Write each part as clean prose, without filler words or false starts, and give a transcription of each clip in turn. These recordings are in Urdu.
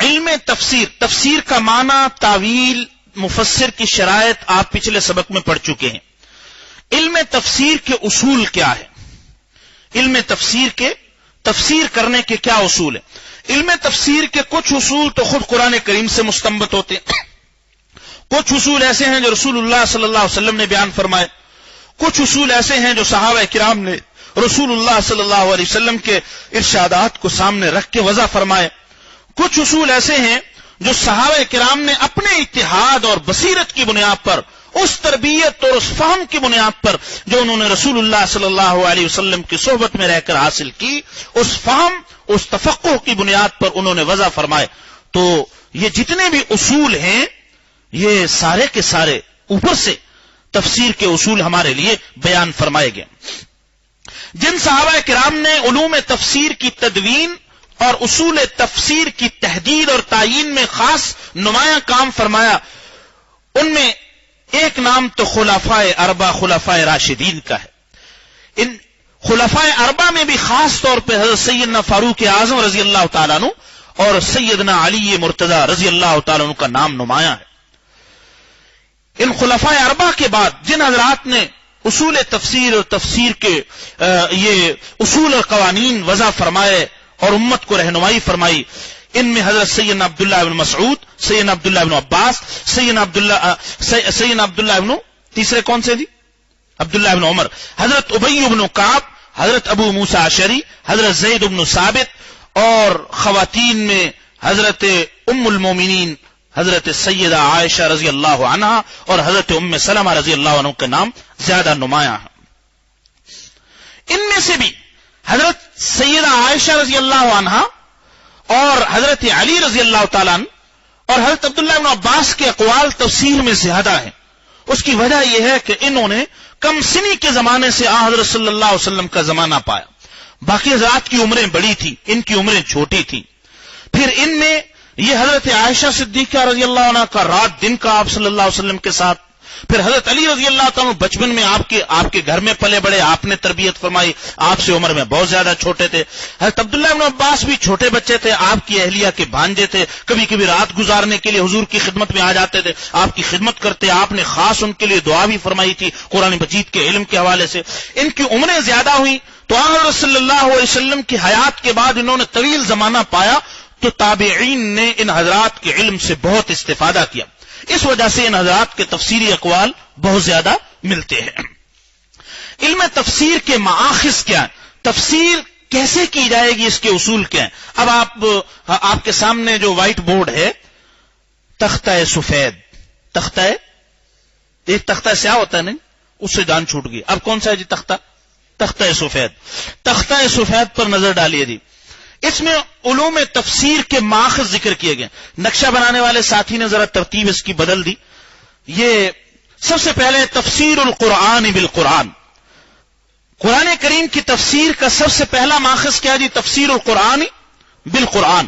علم تفسیر، تفسیر کا معنی تاویل، مفسر کی شرائط آپ پچھلے سبق میں پڑھ چکے ہیں۔ علم تفسیر کے اصول کیا ہے؟ علم تفسیر کے تفسیر کرنے کے کیا اصول ہیں؟ علم تفسیر کے کچھ اصول تو خود قرآن کریم سے مستنبط ہوتے ہیں، کچھ اصول ایسے ہیں جو رسول اللہ صلی اللہ علیہ وسلم نے بیان فرمائے، کچھ اصول ایسے ہیں جو صحابہ کرام نے رسول اللہ صلی اللہ علیہ وسلم کے ارشادات کو سامنے رکھ کے وضع فرمائے، کچھ اصول ایسے ہیں جو صحابہ کرام نے اپنے اجتہاد اور بصیرت کی بنیاد پر، اس تربیت اور اس فہم کی بنیاد پر جو انہوں نے رسول اللہ صلی اللہ علیہ وسلم کی صحبت میں رہ کر حاصل کی، اس فہم، اس تفقہ کی بنیاد پر انہوں نے وضع فرمائے۔ تو یہ جتنے بھی اصول ہیں یہ سارے کے سارے اوپر سے تفسیر کے اصول ہمارے لیے بیان فرمائے گئے۔ جن صحابہ کرام نے علوم تفسیر کی تدوین اور اصول تفسیر کی تحدید اور تعیین میں خاص نمایاں کام فرمایا، ان میں ایک نام تو خلفائے اربع، خلفائے راشدین کا ہے۔ ان خلفائے اربع میں بھی خاص طور پہ حضرت سیدنا فاروق اعظم رضی اللہ تعالیٰ عنہ اور سیدنا علی مرتضی رضی اللہ تعالیٰ عنہ کا نام نمایاں ہے۔ ان خلفائے اربع کے بعد جن حضرات نے اصول تفسیر اور تفسیر کے یہ اصول اور قوانین وضع فرمائے اور امت کو رہنمائی فرمائی، ان میں حضرت سیدنا عبداللہ بن مسعود، سیدنا عبداللہ بن عباس، سیدنا عبداللہ بن تیسرے کون سے جی؟ عبداللہ بن عمر، حضرت ابی بن کعب، حضرت ابو موسیٰ اشعری، حضرت زید بن ثابت، اور خواتین میں حضرت ام المومنین حضرت سیدہ عائشہ رضی اللہ عنہا اور حضرت ام سلمہ رضی اللہ عنہ کے نام زیادہ نمایاں ہیں۔ ان میں سے بھی حضرت سیدہ عائشہ رضی اللہ عنہا اور حضرت علی رضی اللہ تعالیٰ عنہ اور حضرت عبداللہ بن عباس کے اقوال تفسیر میں زیادہ ہیں۔ اس کی وجہ یہ ہے کہ انہوں نے کم سنی کے زمانے سے حضرت صلی اللہ علیہ وسلم کا زمانہ پایا، باقی حضرات کی عمریں بڑی تھیں، ان کی عمریں چھوٹی تھیں۔ پھر ان میں یہ حضرت عائشہ صدیقہ رضی اللہ عنہ کا رات دن کا آپ صلی اللہ علیہ وسلم کے ساتھ، پھر حضرت علی رضی اللہ تعالیٰ بچپن میں آپ کے گھر میں پلے بڑے، آپ نے تربیت فرمائی، آپ سے عمر میں بہت زیادہ چھوٹے تھے۔ حضرت عبداللہ بن عباس بھی چھوٹے بچے تھے، آپ کی اہلیہ کے بھانجے تھے، کبھی کبھی رات گزارنے کے لیے حضور کی خدمت میں آ جاتے تھے، آپ کی خدمت کرتے، آپ نے خاص ان کے لیے دعا بھی فرمائی تھی قرآن مجید کے علم کے حوالے سے۔ ان کی عمریں زیادہ ہوئیں تو حضرت صلی اللہ علیہ وسلم کی حیات کے بعد انہوں نے طویل زمانہ پایا، تو تابعین نے ان حضرات کے علم سے بہت استفادہ کیا، اس وجہ سے ان حضرات کے تفسیری اقوال بہت زیادہ ملتے ہیں۔ علم تفسیر کے مآخذ کیا ہیں؟ تفسیر کیسے کی جائے گی، اس کے اصول کیا ہیں؟ اب آپ کے سامنے جو وائٹ بورڈ ہے، تختہ سفید، ایک تختہ سیاہ ہوتا ہے نہیں، اس سے جان چھوٹ گئی، اب کون سا ہے جی؟ تختہ سفید۔ تختہ سفید پر نظر ڈالیے جی، اس میں علوم تفسیر کے ماخذ ذکر کیے گئے۔ نقشہ بنانے والے ساتھی نے ذرا ترتیب اس کی بدل دی۔ یہ سب سے پہلے تفسیر القرآن بالقرآن، قرآن کریم کی تفسیر کا سب سے پہلا ماخذ کیا جی؟ تفسیر القرآن بالقرآن۔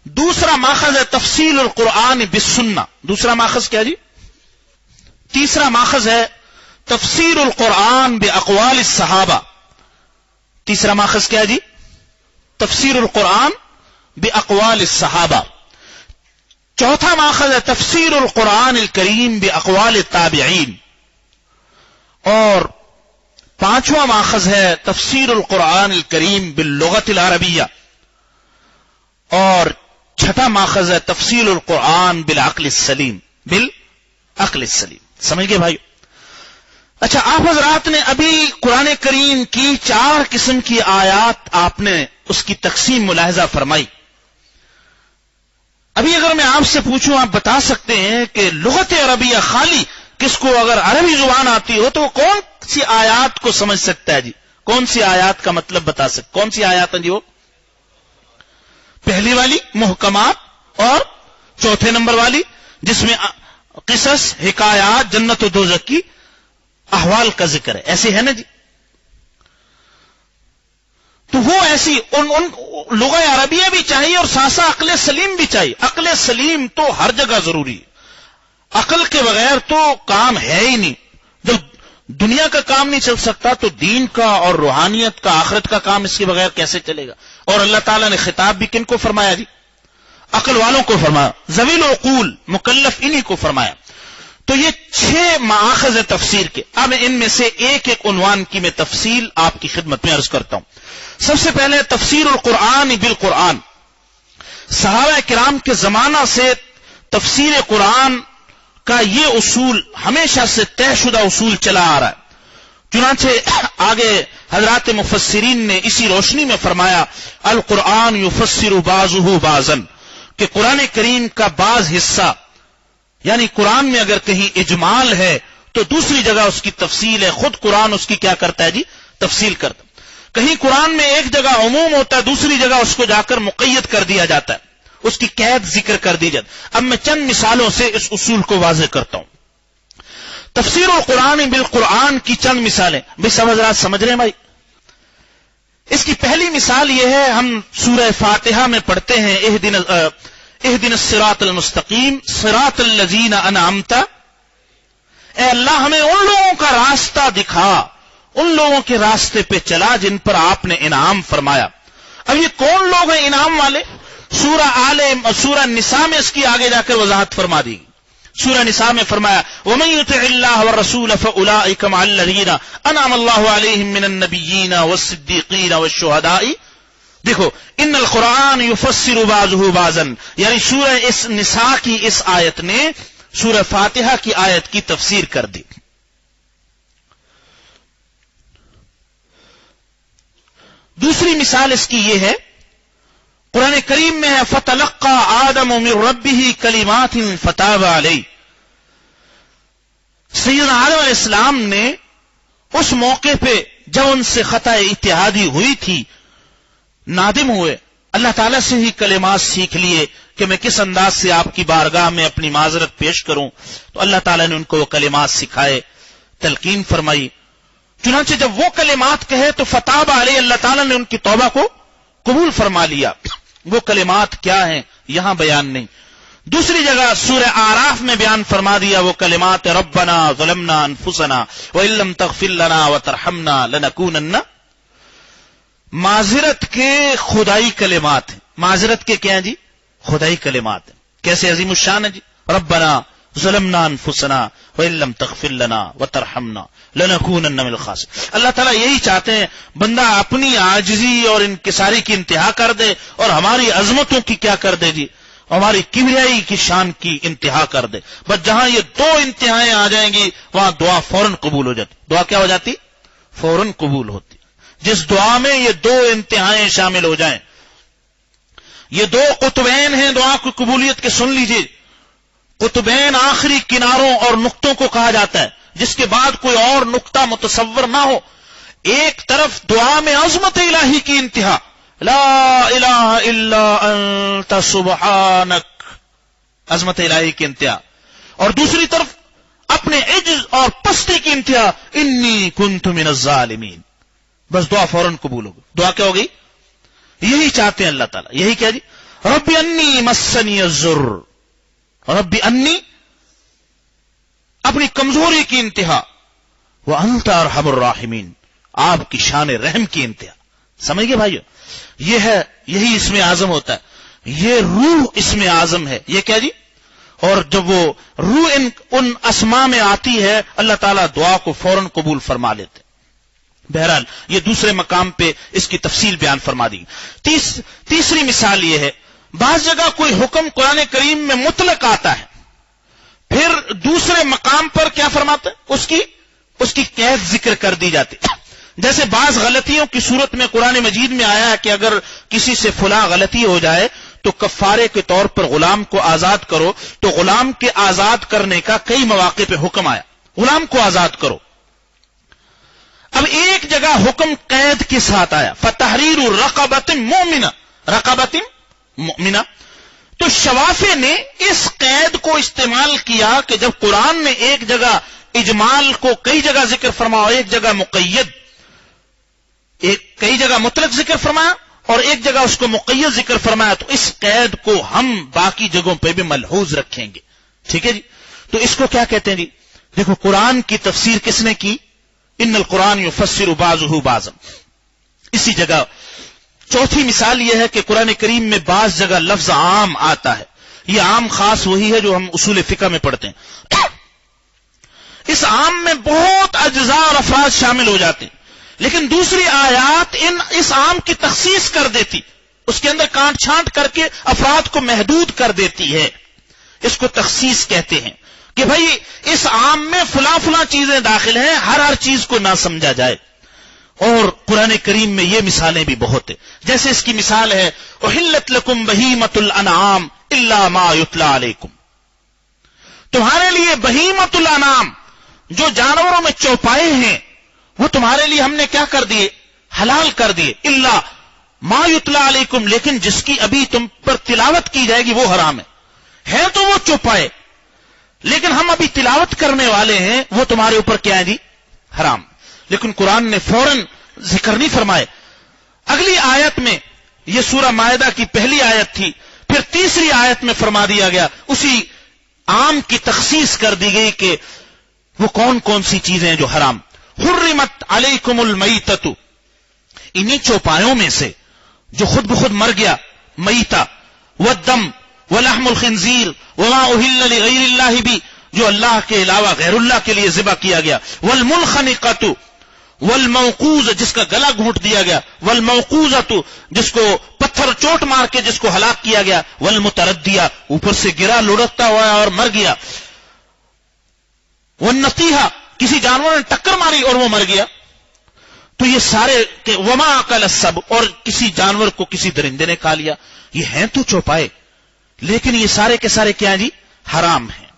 دوسرا ماخذ ہے تفسیر القرآن بالسنہ، دوسرا ماخذ کیا جی؟ تیسرا ماخذ ہے تفسیر القرآن باقوال الصحابہ، تیسرا ماخذ کیا جی؟ تفسیر القرآن باقوال الصحابہ۔ چوتھا ماخذ ہے تفسیر القرآن الکریم باقوال التابعین، اور پانچواں ماخذ ہے تفسیر القرآن الکریم باللغت العربیہ، اور چھٹا ماخذ ہے تفسیر القرآن بالعقل السلیم، بالعقل السلیم۔ سمجھ گئے بھائی؟ اچھا، آپ حضرات نے ابھی قرآن کریم کی 4 قسم کی آیات آپ نے اس کی تقسیم ملاحظہ فرمائی۔ ابھی اگر میں آپ سے پوچھوں، آپ بتا سکتے ہیں کہ لغت عربیہ خالی کس کو اگر عربی زبان آتی ہو تو کون سی آیات کو سمجھ سکتا ہے جی؟ کون سی آیات کا مطلب بتا سکتے؟ کون سی آیات ہیں جی وہ؟ پہلی والی محکمات، اور چوتھے نمبر والی جس میں قصص، حکایات، جنت و دوزخ کی احوال کا ذکر ہے، ایسے ہے نا جی؟ تو وہ ایسی ان لغہ عربیہ بھی چاہیے اور ساتھ ساتھ عقل سلیم بھی چاہیے۔ عقل سلیم تو ہر جگہ ضروری ہے، عقل کے بغیر تو کام ہے ہی نہیں۔ جب دنیا کا کام نہیں چل سکتا تو دین کا اور روحانیت کا، آخرت کا کام اس کے بغیر کیسے چلے گا؟ اور اللہ تعالیٰ نے خطاب بھی کن کو فرمایا جی؟ عقل والوں کو فرمایا، ذوی العقول مکلف انہی کو فرمایا۔ تو یہ 6 مآخذ تفسیر کے، اب ان میں سے ایک ایک عنوان کی میں تفصیل آپ کی خدمت میں عرض کرتا ہوں۔ سب سے پہلے تفسیر القرآن بالقرآن۔ صحابہ کرام کے زمانہ سے تفسیر قرآن کا یہ اصول ہمیشہ سے طے شدہ اصول چلا آ رہا ہے۔ چنانچہ آگے حضرات مفسرین نے اسی روشنی میں فرمایا القرآن یفسر بعضہ بعضا، کہ قرآن کریم کا بعض حصہ، یعنی قرآن میں اگر کہیں اجمال ہے تو دوسری جگہ اس کی تفصیل ہے، خود قرآن اس کی کیا کرتا ہے جی، تفصیل کرتا ہے۔ کہیں قرآن میں ایک جگہ عموم ہوتا ہے، دوسری جگہ اس کو جا کر مقید کر دیا جاتا ہے، اس کی قید ذکر کر دی جاتی۔ اب میں چند مثالوں سے اس اصول کو واضح کرتا ہوں۔ تفسیر القرآن بالقرآن کی چند مثالیں، بھئی سب حضرات سمجھ رہے ہیں بھائی؟ اس کی پہلی مثال یہ ہے، ہم سورہ فاتحہ میں پڑھتے ہیں اہدنا الصراط المستقیم صراط الذین انعمت، اے اللہ ہمیں ان لوگوں کا راستہ دکھا، ان لوگوں کے راستے پہ چلا جن پر آپ نے انعام فرمایا۔ اب یہ کون لوگ ہیں انعام والے؟ سورہ نساء میں اس کی آگے جا کر وضاحت فرما دی گئی۔ سورہ نساء میں فرمایا وَمَن يُطِعِ اللَّهَ وَالرَّسُولَ فَأُولَٰئِكَ مَعَ الَّذِينَ أَنْعَمَ اللَّهُ عَلَيْهِم مِّنَ النَّبِيِّينَ وَالصِّدِّيقِينَ وَالشُّهَدَاءِ۔ دیکھو ان القرآن یفسر بعضہ بعضا، یعنی سورہ اس نساء کی اس آیت نے سورہ فاتحہ کی آیت کی تفسیر کر دی۔ دوسری مثال اس کی یہ ہے، قرآن کریم میں ہے فَتَلَقَّىٰ آدَمُ مِن رَبِّهِ كَلِمَاتٍ فَتَابَ عَلَيْهِ۔ سیدنا آدم علیہ السلام نے اس موقع پہ جب ان سے خطا اتحادی ہوئی تھی، نادم ہوئے، اللہ تعالیٰ سے ہی کلمات سیکھ لیے کہ میں کس انداز سے آپ کی بارگاہ میں اپنی معذرت پیش کروں، تو اللہ تعالیٰ نے ان کو وہ کلمات سکھائے، تلقین فرمائی۔ چنانچہ جب وہ کلمات کہے تو فتاب علیہ، اللہ تعالیٰ نے ان کی توبہ کو قبول فرما لیا۔ وہ کلمات کیا ہیں یہاں بیان نہیں، دوسری جگہ سورہ آراف میں بیان فرما دیا وہ کلمات ربنا ظلمنا انفسنا وان لم تغفر لنا وترحمنا لنکونن۔ معذرت کے خدائی کلمات ہیں، معذرت کے کیا ہیں جی؟ خدائی کلمات ہیں۔ کیسے عظیم الشان ہے جی؟ ربنا ظلمنا انفسنا وان لم تغفر لنا وترحمنا لنکونن من الخاسرین۔ اللہ تعالیٰ یہی چاہتے ہیں بندہ اپنی عاجزی اور انکساری کی انتہا کر دے اور ہماری عظمتوں کی کیا کر دے جی، ہماری کبریائی کی شان کی انتہا کر دے۔ بس جہاں یہ دو انتہائیں آ جائیں گی وہاں دعا فوراً قبول ہو جاتی۔ دعا کیا ہو جاتی؟ فوراً قبول ہوتی۔ جس دعا میں یہ دو انتہائیں شامل ہو جائیں، یہ دو قطبین ہیں دعا کی قبولیت کے، سن لیجئے۔ قطبین آخری کناروں اور نقطوں کو کہا جاتا ہے جس کے بعد کوئی اور نقطہ متصور نہ ہو۔ ایک طرف دعا میں عظمت الہی کی انتہا، لا الہ الا انت سبحانک، عظمت الہی کی انتہا، اور دوسری طرف اپنے عجز اور پستی کی انتہا، انی کنت من الظالمین۔ بس دعا فوراً قبول ہوگی۔ دعا کیا ہوگی؟ یہی چاہتے ہیں اللہ تعالیٰ، یہی کیا جی؟ رب انی مسنی الضر، رب انی اپنی کمزوری کی انتہا، وانت ارحم الراحمین، آپ کی شان رحم کی انتہا۔ سمجھ گئے بھائیو؟ یہ ہے، یہی اسم اعظم ہوتا ہے، یہ روح اسم اعظم ہے۔ یہ کیا جی؟ اور جب وہ روح ان اسماء میں آتی ہے اللہ تعالیٰ دعا کو فوراً قبول فرما لیتے۔ بہرحال یہ دوسرے مقام پہ اس کی تفصیل بیان فرما دی۔ تیسری مثال یہ ہے، بعض جگہ کوئی حکم قرآن کریم میں مطلق آتا ہے، پھر دوسرے مقام پر کیا فرماتا ہے؟ اس کی قید ذکر کر دی جاتی۔ جیسے بعض غلطیوں کی صورت میں قرآن مجید میں آیا ہے کہ اگر کسی سے فلاں غلطی ہو جائے تو کفارے کے طور پر غلام کو آزاد کرو، تو غلام کے آزاد کرنے کا کئی مواقع پہ حکم آیا، غلام کو آزاد کرو۔ اب ایک جگہ حکم قید کے ساتھ آیا، فتحریر رقبۃ مؤمنہ، رقبۃ مؤمنہ، تو شوافے نے اس قید کو استعمال کیا کہ جب قرآن نے ایک جگہ اجمال کو کئی جگہ ذکر فرمایا، ایک جگہ مقید، کئی جگہ مطلق ذکر فرمایا اور ایک جگہ اس کو مقید ذکر فرمایا، تو اس قید کو ہم باقی جگہوں پہ بھی ملحوظ رکھیں گے۔ ٹھیک ہے جی؟ تو اس کو کیا کہتے ہیں جی؟ دیکھو قرآن کی تفسیر کس نے کی؟ ان القرآن یفسر بعضہ بعضا۔ اسی جگہ چوتھی مثال یہ ہے کہ قرآن کریم میں بعض جگہ لفظ عام آتا ہے. یہ عام خاص وہی ہے جو ہم اصول فقہ میں پڑھتے ہیں. اس عام میں بہت اجزاء اور افراد شامل ہو جاتے ہیں، لیکن دوسری آیات اس عام کی تخصیص کر دیتی، اس کے اندر کانٹ چھانٹ کر کے افراد کو محدود کر دیتی ہے. اس کو تخصیص کہتے ہیں کہ بھائی اس عام میں فلاں فلاں چیزیں داخل ہیں، ہر چیز کو نہ سمجھا جائے. اور قرآن کریم میں یہ مثالیں بھی بہت ہیں. جیسے اس کی مثال ہے احلت لکم بہیمۃ الانعام الا ما یتلی علیکم، تمہارے لیے بہیمۃ الانعام جو جانوروں میں چوپائے ہیں وہ تمہارے لیے ہم نے کیا کر دیے؟ حلال کر دیے. الا ما یتلی علیکم، لیکن جس کی ابھی تم پر تلاوت کی جائے گی وہ حرام ہے تو وہ چوپائے، لیکن ہم ابھی تلاوت کرنے والے ہیں وہ تمہارے اوپر کیا ہے جی؟ حرام. لیکن قرآن نے فوراً ذکر نہیں فرمائے. اگلی آیت میں، یہ سورہ مائدہ کی پہلی آیت تھی، پھر تیسری آیت میں فرما دیا گیا، اسی عام کی تخصیص کر دی گئی کہ وہ کون کون سی چیزیں ہیں جو حرام. حرمت علیکم المیتۃ، انہی چوپایوں میں سے جو خود بخود مر گیا، میتہ، والدم ولحم الخنزیر وما اہل لغیر اللہ بھی، جو اللہ کے علاوہ غیر اللہ کے لیے ذبح کیا گیا، والمنخنقۃ والموقوذ، جس کا گلا گھونٹ دیا گیا، والموقوذۃ، جس کو پتھر چوٹ مار کے جس کو ہلاک کیا گیا، والمتردیہ، اوپر سے گرا لڑکتا ہوا اور مر گیا، والنطیحہ، کسی جانور نے ٹکر ماری اور وہ مر گیا. تو یہ سارے کہ وما اکل السبع، اور کسی جانور کو کسی درندے نے کھا لیا، یہ ہیں تو چوپائے، لیکن یہ سارے کے سارے کیا ہیں جی؟ حرام ہیں.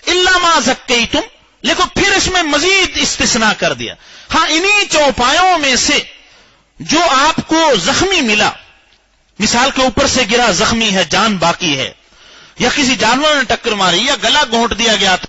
الا ما زکیتم، لیکن پھر اس میں مزید استثناء کر دیا. ہاں انہی چوپایوں میں سے جو آپ کو زخمی ملا، مثال کے اوپر سے گرا، زخمی ہے، جان باقی ہے، یا کسی جانور نے ٹکر ماری، یا گلا گھونٹ دیا گیا تھا،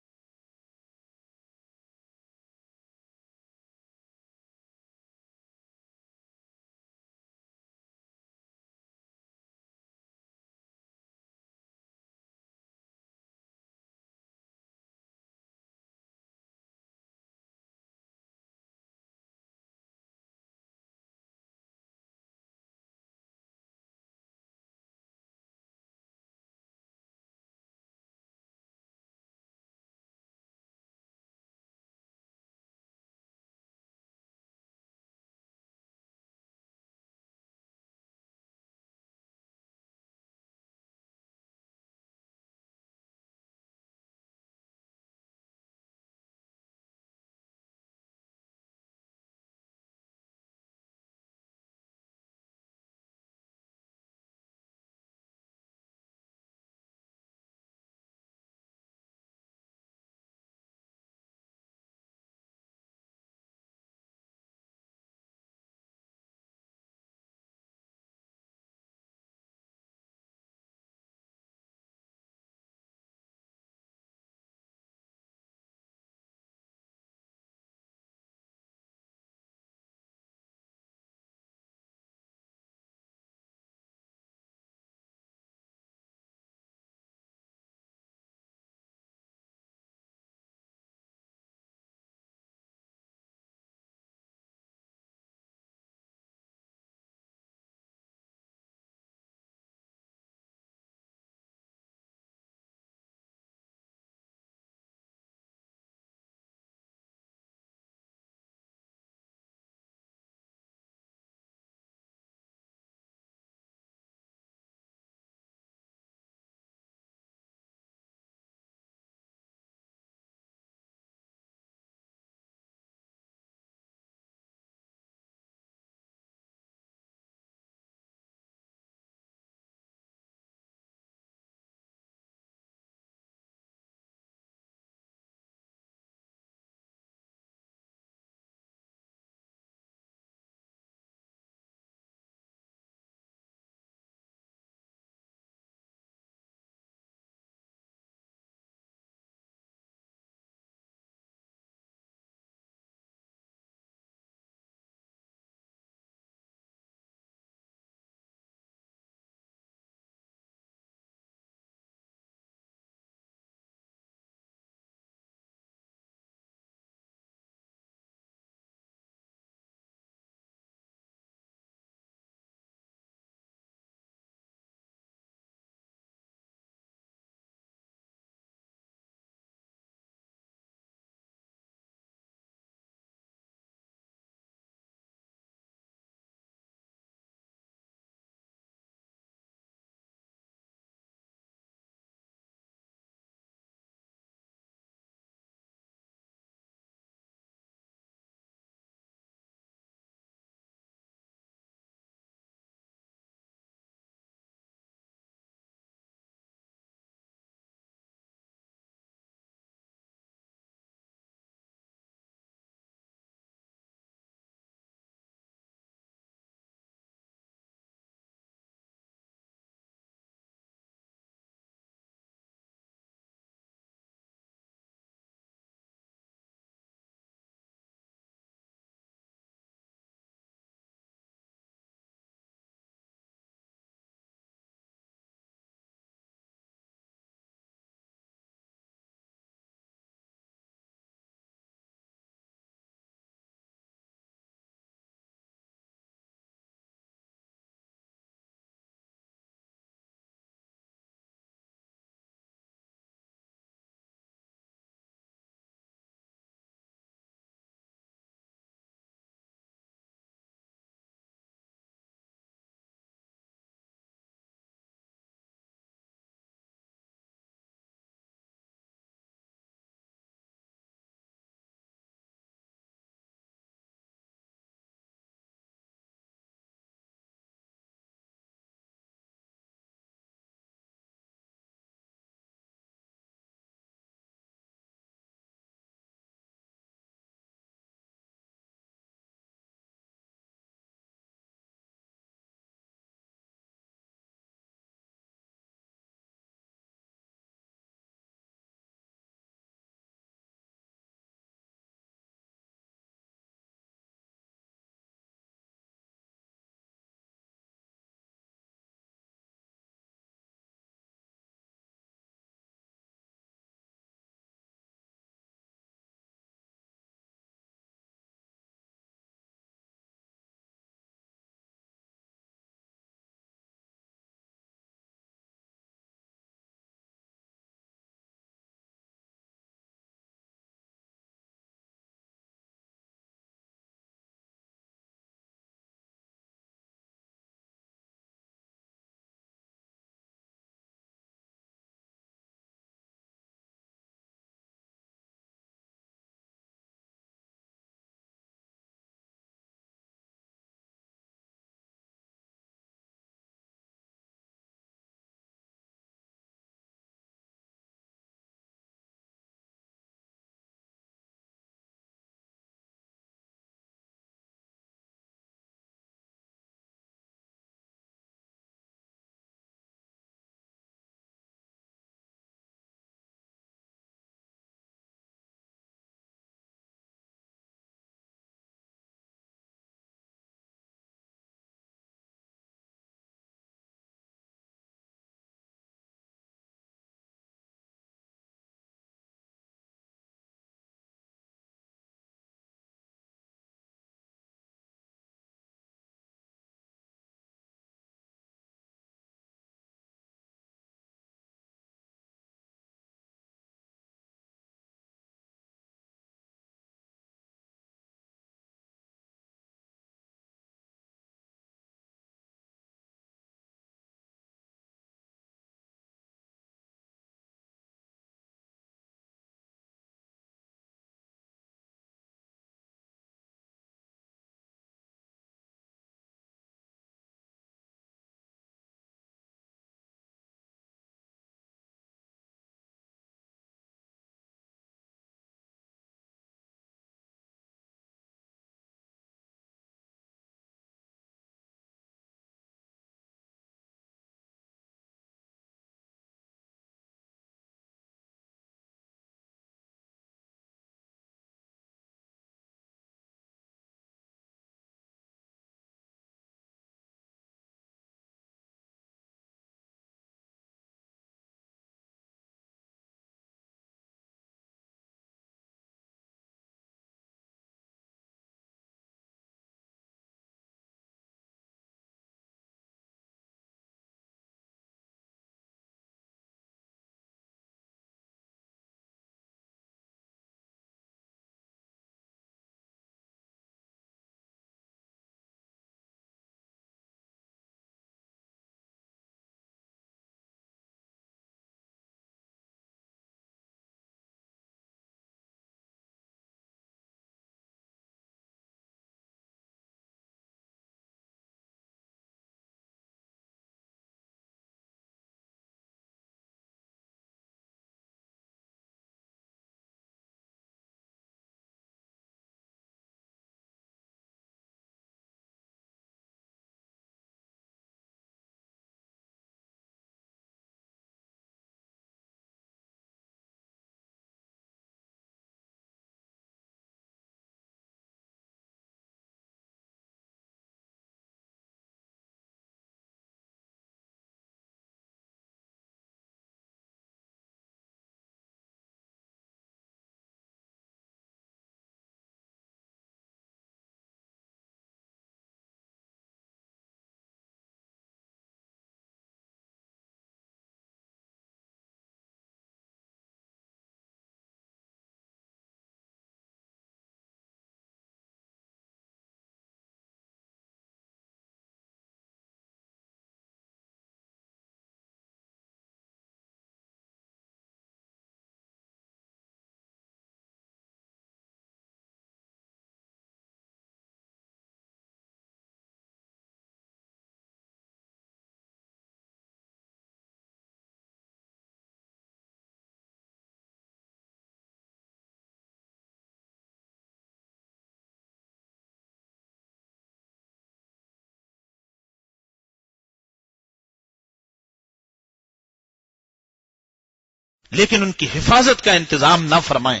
لیکن ان کی حفاظت کا انتظام نہ فرمائیں.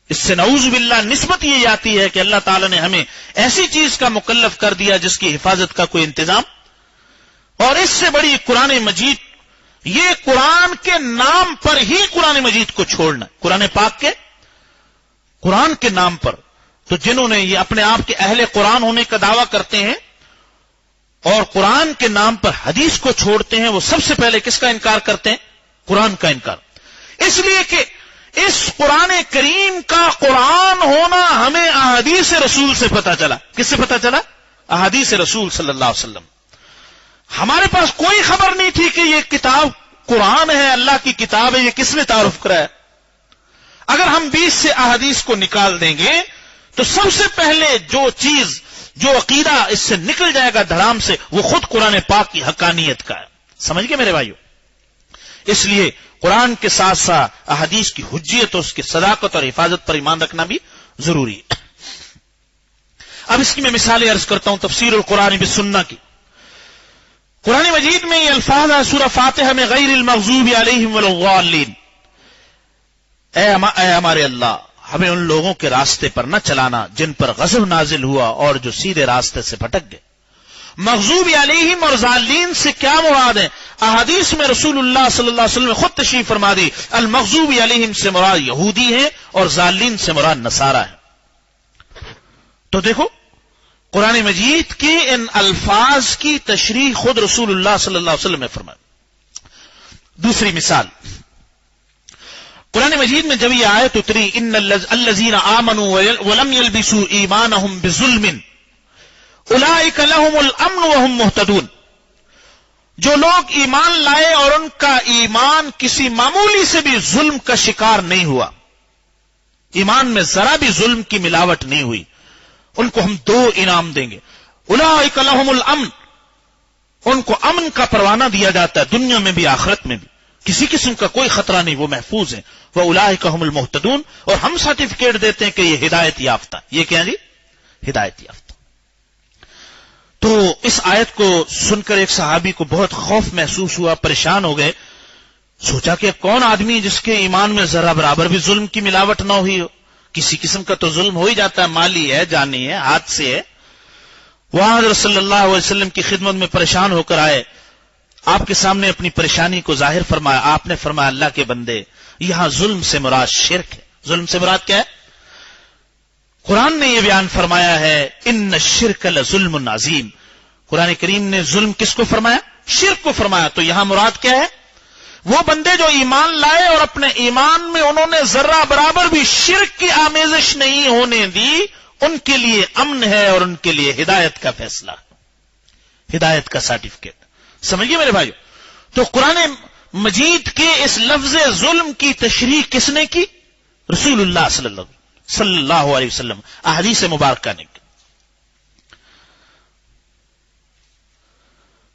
اس سے نعوذ باللہ نسبت یہ آتی ہے کہ اللہ تعالیٰ نے ہمیں ایسی چیز کا مکلف کر دیا جس کی حفاظت کا کوئی انتظام. اور اس سے بڑی قرآن مجید، یہ قرآن کے نام پر ہی قرآن مجید کو چھوڑنا، قرآن پاک کے قرآن کے نام پر. تو جنہوں نے یہ اپنے آپ کے اہل قرآن ہونے کا دعویٰ کرتے ہیں اور قرآن کے نام پر حدیث کو چھوڑتے ہیں، وہ سب سے پہلے کس کا انکار کرتے ہیں؟ قرآن کا انکار. اس لیے کہ اس قرآن کریم کا قرآن ہونا ہمیں احادیث رسول سے پتا چلا. کس سے پتا چلا؟ احادیث رسول صلی اللہ علیہ وسلم. ہمارے پاس کوئی خبر نہیں تھی کہ یہ کتاب قرآن ہے، اللہ کی کتاب ہے. یہ کس نے تعارف کرایا؟ اگر ہم 20 سے احادیث کو نکال دیں گے تو سب سے پہلے جو عقیدہ اس سے نکل جائے گا دھڑام سے، وہ خود قرآن پاک کی حقانیت کا ہے. سمجھ گئے میرے بھائیو؟ اس لیے قرآن کے ساتھ ساتھ احادیث کی حجیت اور اس کی صداقت اور حفاظت پر ایمان رکھنا بھی ضروری ہے. اب اس کی میں مثالیں عرض کرتا ہوں. تفسیر القرآن بالسنہ کی. قرآن مجید میں یہ الفاظ ہے سورہ فاتحہ میں، غیر المغضوب علیہم ولا الضالین. اے ہمارے اللہ، ہمیں ان لوگوں کے راستے پر نہ چلانا جن پر غضب نازل ہوا اور جو سیدھے راستے سے بھٹک گئے. مغضوب علیہم اور ضالین سے کیا مراد ہے؟ احادیث میں رسول اللہ صلی اللہ علیہ وسلم نے خود تشریح فرما دی، المغضوب علیہم سے مراد یہودی ہیں اور ضالین سے مراد نصارہ ہے. تو دیکھو قرآن مجید کے ان الفاظ کی تشریح خود رسول اللہ صلی اللہ علیہ وسلم نے فرمائی. دوسری مثال، قرآن مجید میں جب یہ آیت اتری، ان الذین آمنوا ولم یلبسوا ایمانہم بظلم اولئک لہم الامن وہم مہتدون. جو لوگ ایمان لائے اور ان کا ایمان کسی معمولی سے بھی ظلم کا شکار نہیں ہوا، ایمان میں ذرا بھی ظلم کی ملاوٹ نہیں ہوئی، ان کو ہم 2 انعام دیں گے. اولئک لہم الامن، ان کو امن کا پروانہ دیا جاتا ہے دنیا میں بھی آخرت میں بھی، کسی قسم کا کوئی خطرہ نہیں، وہ محفوظ ہیں. وَأُولَٰئِكَ هُمُ الْمُهْتَدُونَ، اور ہم سرٹیفکیٹ دیتے ہیں کہ یہ ہدایت یافتہ. یہ کیا جی؟ ہدایت یافتہ. تو اس آیت کو سن کر ایک صحابی کو بہت خوف محسوس ہوا، پریشان ہو گئے. سوچا کہ کون آدمی جس کے ایمان میں ذرا برابر بھی ظلم کی ملاوٹ نہ ہوئی ہو؟ کسی قسم کا تو ظلم ہو ہی جاتا ہے، مالی ہے، جانی ہے، ہاتھ سے ہے. وہاں حضرت صلی اللہ علیہ وسلم کی خدمت میں پریشان ہو کر آئے، آپ کے سامنے اپنی پریشانی کو ظاہر فرمایا. آپ نے فرمایا، اللہ کے بندے، یہاں ظلم سے مراد شرک ہے. ظلم سے مراد کیا ہے؟ قرآن نے یہ بیان فرمایا ہے، ان الشرک لظلم عظیم. قرآن کریم نے ظلم کس کو فرمایا؟ شرک کو فرمایا. تو یہاں مراد کیا ہے؟ وہ بندے جو ایمان لائے اور اپنے ایمان میں انہوں نے ذرہ برابر بھی شرک کی آمیزش نہیں ہونے دی، ان کے لیے امن ہے اور ان کے لیے ہدایت کا فیصلہ، ہدایت کا سرٹیفکیٹ. سمجھیے میرے بھائیو؟ تو قرآن مجید کے اس لفظ ظلم کی تشریح کس نے کی؟ رسول اللہ صلی اللہ علیہ وسلم، احادیث مبارکہ نے کی.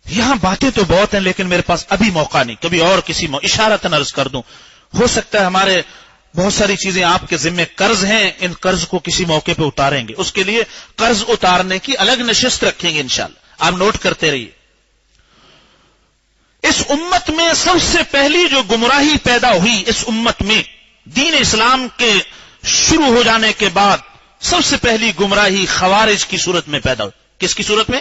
یہاں باتیں تو بہت ہیں لیکن میرے پاس ابھی موقع نہیں، کبھی اور کسی اشارتاً عرض کر دوں. ہو سکتا ہے ہمارے بہت ساری چیزیں آپ کے ذمہ قرض ہیں، ان قرض کو کسی موقع پہ اتاریں گے، اس کے لیے قرض اتارنے کی الگ نشست رکھیں گے انشاءاللہ. آپ نوٹ کرتے رہیے. اس امت میں سب سے پہلی جو گمراہی پیدا ہوئی، اس امت میں دین اسلام کے شروع ہو جانے کے بعد سب سے پہلی گمراہی خوارج کی صورت میں پیدا ہوئی. کس کی صورت میں؟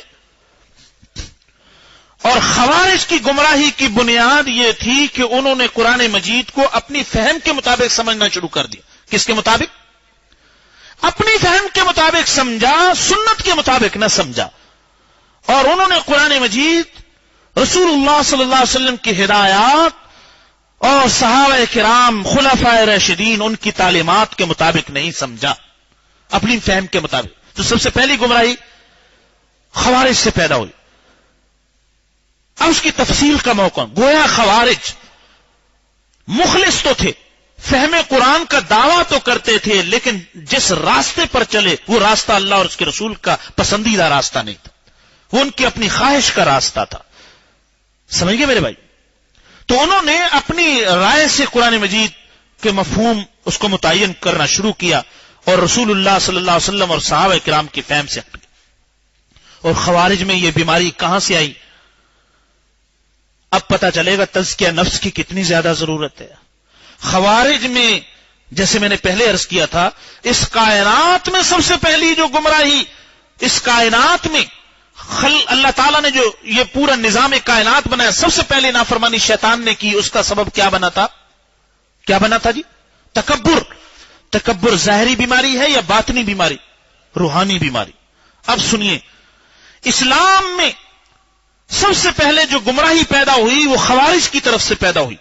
اور خوارج کی گمراہی کی بنیاد یہ تھی کہ انہوں نے قرآن مجید کو اپنی فہم کے مطابق سمجھنا شروع کر دیا. کس کے مطابق؟ اپنی فہم کے مطابق سمجھا، سنت کے مطابق نہ سمجھا. اور انہوں نے قرآن مجید، رسول اللہ صلی اللہ علیہ وسلم کی ہدایات اور صحابہ کرام، خلفائے راشدین، ان کی تعلیمات کے مطابق نہیں سمجھا، اپنی فہم کے مطابق. تو سب سے پہلی گمراہی خوارج سے پیدا ہوئی. اب اس کی تفصیل کا موقع. گویا خوارج مخلص تو تھے، فہم قرآن کا دعویٰ تو کرتے تھے، لیکن جس راستے پر چلے وہ راستہ اللہ اور اس کے رسول کا پسندیدہ راستہ نہیں تھا، وہ ان کی اپنی خواہش کا راستہ تھا. سمجھ گئے میرے بھائی؟ تو انہوں نے اپنی رائے سے قرآن مجید کے مفہوم اس کو متعین کرنا شروع کیا اور رسول اللہ صلی اللہ علیہ وسلم اور صحابہ کرام کی فہم سے ہٹ گئے. اور خوارج میں یہ بیماری کہاں سے آئی؟ اب پتہ چلے گا تزکیہ نفس کی کتنی زیادہ ضرورت ہے. خوارج میں جیسے میں نے پہلے عرض کیا تھا، اس کائنات میں سب سے پہلی جو گمراہی، اس کائنات میں اللہ تعالیٰ نے جو یہ پورا نظام کائنات بنایا، سب سے پہلے نافرمانی شیطان نے کی، اس کا سبب کیا بنا تھا؟ کیا بنا تھا جی؟ تکبر۔ تکبر ظاہری بیماری ہے یا باطنی بیماری؟ روحانی بیماری۔ اب سنیے، اسلام میں سب سے پہلے جو گمراہی پیدا ہوئی وہ خوارج کی طرف سے پیدا ہوئی،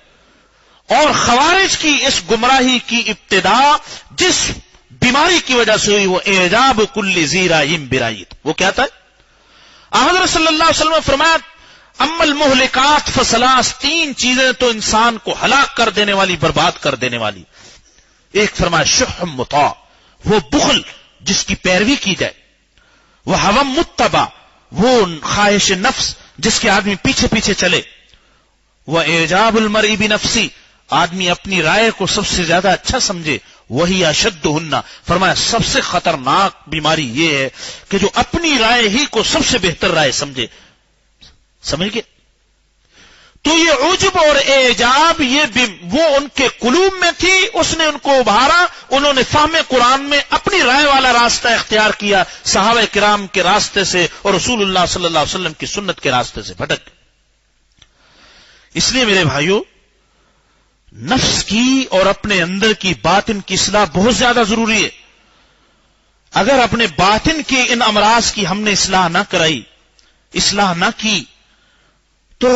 اور خوارج کی اس گمراہی کی ابتدا جس بیماری کی وجہ سے ہوئی وہ اعجاب کل ذی رأی برأیہ، وہ کیا تھا؟ حضرت صلی اللہ علیہ وسلم نے فرمایا اما المہلکات فثلاث، تین چیزیں تو انسان کو ہلاک کر دینے والی، برباد کر دینے والی۔ ایک فرمایا شح مطاع، وہ بخل جس کی پیروی کی جائے، وہ ہوا متبع، وہ خواہش نفس جس کے آدمی پیچھے پیچھے چلے، وہ اعجاب المرء بنفسی، آدمی اپنی رائے کو سب سے زیادہ اچھا سمجھے، وہی اشدہن، فرمایا سب سے خطرناک بیماری یہ ہے کہ جو اپنی رائے ہی کو سب سے بہتر رائے سمجھے۔ سمجھ گئے؟ تو یہ عجب اور اعجاب وہ ان کے قلوب میں تھی، اس نے ان کو ابھارا، انہوں نے فہم قرآن میں اپنی رائے والا راستہ اختیار کیا، صحابہ کرام کے راستے سے اور رسول اللہ صلی اللہ علیہ وسلم کی سنت کے راستے سے بھٹک۔ اس لیے میرے بھائیوں، نفس کی اور اپنے اندر کی باطن کی اصلاح بہت زیادہ ضروری ہے۔ اگر اپنے باطن کے ان امراض کی ہم نے اصلاح نہ کرائی، اصلاح نہ کی، تو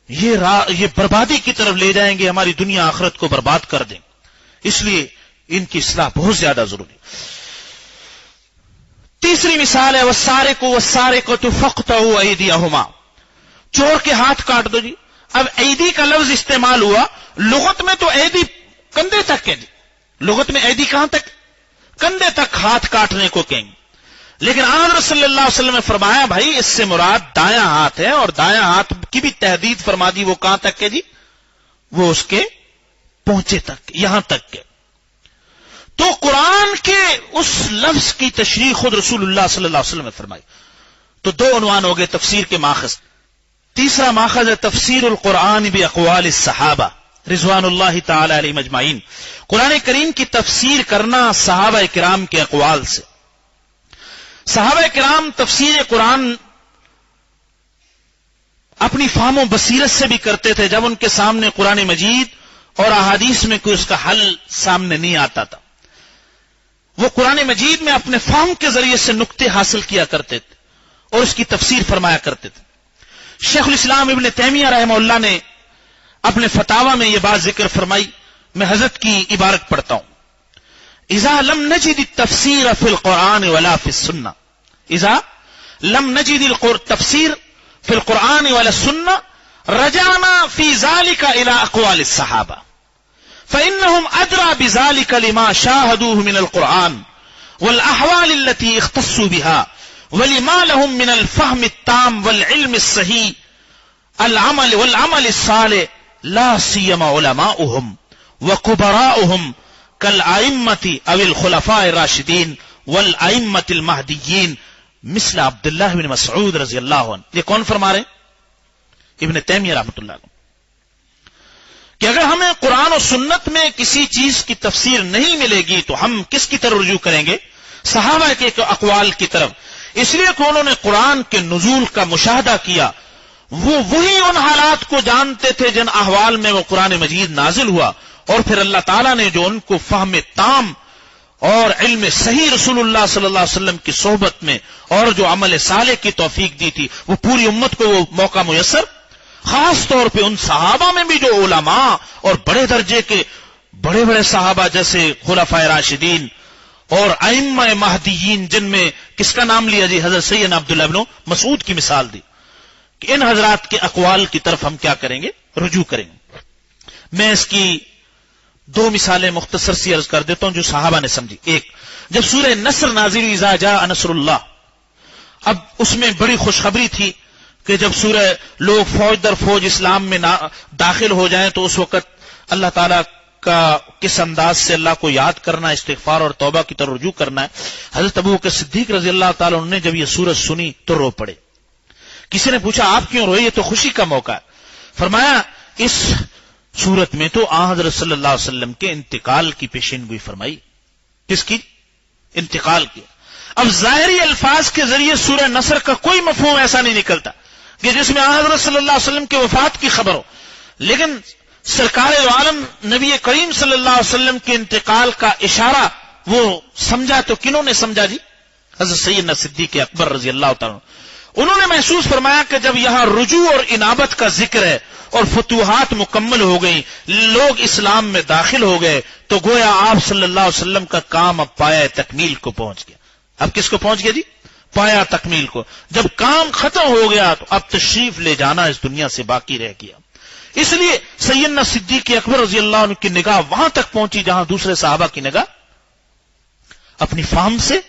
یہ بربادی کی طرف لے جائیں گے، ہماری دنیا آخرت کو برباد کر دیں۔ اس لیے ان کی اصلاح بہت زیادہ ضروری۔ تیسری مثال ہے والسارق فاقطعوا ایدیہما، چور کے ہاتھ کاٹ دو جی۔ اب ایدی کا لفظ استعمال ہوا، لغت میں تو ایدی کندھے تک ہے جی، لغت میں ایدی کہاں تک؟ کندھے تک ہاتھ کاٹنے کو کہیں گے، لیکن حضرت صلی اللہ علیہ وسلم نے فرمایا بھائی اس سے مراد دایاں ہاتھ ہے، اور دایاں ہاتھ کی بھی تحدید فرما دی، وہ کہاں تک ہے جی؟ وہ اس کے پہنچے تک، یہاں تک ہے۔ تو قرآن کے اس لفظ کی تشریح خود رسول اللہ صلی اللہ علیہ وسلم نے فرمائی۔ تو دو عنوان ہو گئے تفسیر کے ماخذ۔ تیسرا ماخذ ہے تفسیر القرآن باقوال الصحابہ رضوان اللہ تعالی علیہم اجمعین، قرآن کریم کی تفسیر کرنا صحابہ کرام کے اقوال سے۔ صحابہ کرام تفسیر قرآن اپنی فہم و بصیرت سے بھی کرتے تھے، جب ان کے سامنے قرآن مجید اور احادیث میں کوئی اس کا حل سامنے نہیں آتا تھا، وہ قرآن مجید میں اپنے فہم کے ذریعے سے نقطے حاصل کیا کرتے تھے اور اس کی تفسیر فرمایا کرتے تھے۔ شیخ الاسلام ابن تیمیہ رحمہ اللہ نے اپنے فتاوی میں یہ بات ذکر فرمائی، میں حضرت کی عبارت پڑھتا ہوں: اذا لم نجد التفسیر فی القرآن ولا فی السنہ، اذا لم نجد التفسیر فی القرآن ولا السنہ رجعنا فی ذلك الى اقوال الصحابہ فانہم ادرى بذلك لما شاہدوه من القرآن والاحوال التي اختصوا بها ولما لهم من الفهم التام والعلم الصحيح والعمل الصالح لا سيما علماؤهم وكبراؤهم كالأئمة أو الخلفاء الراشدين والأئمة المهديين مثل عبد الله بن مسعود رضی اللہ عنہ۔ یہ کون فرما رہے ہیں؟ ابن تیمیہ رحمۃ اللہ علیہ، کہ اگر ہمیں قرآن و سنت میں کسی چیز کی تفسیر نہیں ملے گی تو ہم کس کی طرف رجوع کریں گے؟ صحابہ کے اقوال کی طرف، اس لیے کہ انہوں نے قرآن کے نزول کا مشاہدہ کیا، وہی ان حالات کو جانتے تھے جن احوال میں وہ قرآن مجید نازل ہوا، اور پھر اللہ تعالیٰ نے جو ان کو فہم تام اور علم صحیح رسول اللہ صلی اللہ علیہ وسلم کی صحبت میں اور جو عمل صالح کی توفیق دی تھی، وہ پوری امت کو وہ موقع میسر، خاص طور پہ ان صحابہ میں بھی جو علماء اور بڑے درجے کے بڑے بڑے صحابہ جیسے خلفائے راشدین اور ائمہ مہدیین، جن میں کس کا نام لیا جی؟ حضرت سیدنا عبداللہ بن مسعود کی مثال دی، کہ ان حضرات کے اقوال کی طرف ہم کیا کریں گے؟ رجوع کریں گے۔ میں اس کی دو مثالیں مختصر سی عرض کر دیتا ہوں جو صحابہ نے سمجھی۔ ایک، جب سورہ نصر نازل ہوئی، اذا جاء نصر اللہ، اب اس میں بڑی خوشخبری تھی کہ جب سورہ لوگ فوج در فوج اسلام میں داخل ہو جائیں تو اس وقت اللہ تعالیٰ کا کس انداز سے اللہ کو یاد کرنا، استغفار اور توبہ کی طرف رجوع کرنا ہے۔ حضرت ابوبکر صدیق رضی اللہ تعالیٰ عنہ نے جب یہ سورت سنی تو رو پڑے۔ کسی نے پوچھا آپ کیوں روئے؟ یہ تو خوشی کا موقع ہے۔ فرمایا اس سورت میں تو آن حضرت صلی اللہ علیہ وسلم کے انتقال کی پیشین گوئی فرمائی. کس کی؟ انتقال کی. اب ظاہری الفاظ کے ذریعے سورہ نصر کا کوئی مفہوم ایسا نہیں نکلتا کہ جس میں آن حضرت صلی اللہ علیہ وسلم کے وفات کی خبر ہو، لیکن سرکار عالم نبی کریم صلی اللہ علیہ وسلم کے انتقال کا اشارہ وہ سمجھا تو کنہوں نے سمجھا جی؟ حضرت سیدنا صدیق اکبر رضی اللہ تعالیٰ. انہوں نے محسوس فرمایا کہ جب یہاں رجوع اور انابت کا ذکر ہے اور فتوحات مکمل ہو گئی، لوگ اسلام میں داخل ہو گئے، تو گویا آپ صلی اللہ علیہ وسلم کا کام اب پایہ تکمیل کو پہنچ گیا. اب کس کو پہنچ گیا جی؟ پایہ تکمیل کو. جب کام ختم ہو گیا تو اب تشریف لے جانا اس دنیا سے باقی رہ گیا. اس لیے سیدنا صدیق اکبر رضی اللہ عنہ کی نگاہ وہاں تک پہنچی جہاں دوسرے صحابہ کی نگاہ اپنی فہم سے،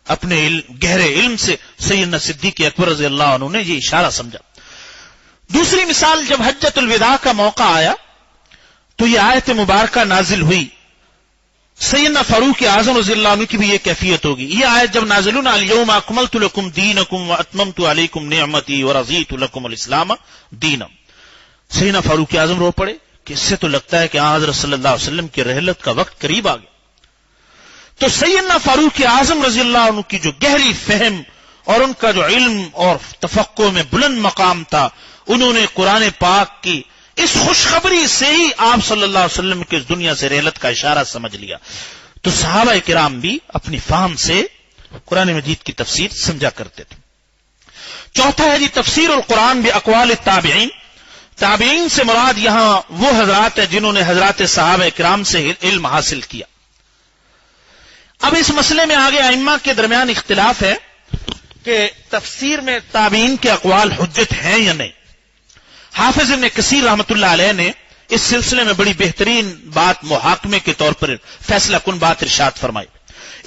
اپنے گہرے علم سے سیدنا صدیق اکبر رضی اللہ عنہ نے یہ اشارہ سمجھا. دوسری مثال، جب حجۃ الوداع کا موقع آیا تو یہ آیت مبارکہ نازل ہوئی. سیدنا فاروق اعظم رضی اللہ عنہ کی بھی یہ کیفیت ہوگی. یہ آیت جب نازل ہوئی، الیوم اکملت لکم دینکم واتممت علیکم نعمتی ورضیت لکم الاسلام دینا، سیدنا فاروق اعظم رو پڑے کہ اس سے تو لگتا ہے کہ حضرت صلی اللہ علیہ وسلم کی رحلت کا وقت قریب آ گیا. تو سیدنا فاروق اعظم رضی اللہ عنہ کی جو گہری فہم اور ان کا جو علم اور تفقہ میں بلند مقام تھا، انہوں نے قرآن پاک کی اس خوشخبری سے ہی آپ صلی اللہ علیہ وسلم کے اس دنیا سے رحلت کا اشارہ سمجھ لیا. تو صحابہ کرام بھی اپنی فہم سے قرآن مجید کی تفسیر سمجھا کرتے تھے. چوتھا ہے جی تفسیر القرآن باقوال التابعین. تابعین سے مراد یہاں وہ حضرات ہیں جنہوں نے حضرات صحابہ کرام سے علم حاصل کیا. اب اس مسئلے میں آگے ائمہ کے درمیان اختلاف ہے کہ تفسیر میں تابعین کے اقوال حجت ہیں یا نہیں. حافظ ابن کثیر رحمۃ اللہ علیہ نے اس سلسلے میں بڑی بہترین بات محاکمے کے طور پر فیصلہ کن بات ارشاد فرمائی.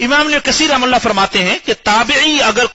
امام ابن کثیر رحمۃ اللہ فرماتے ہیں کہ تابعی اگر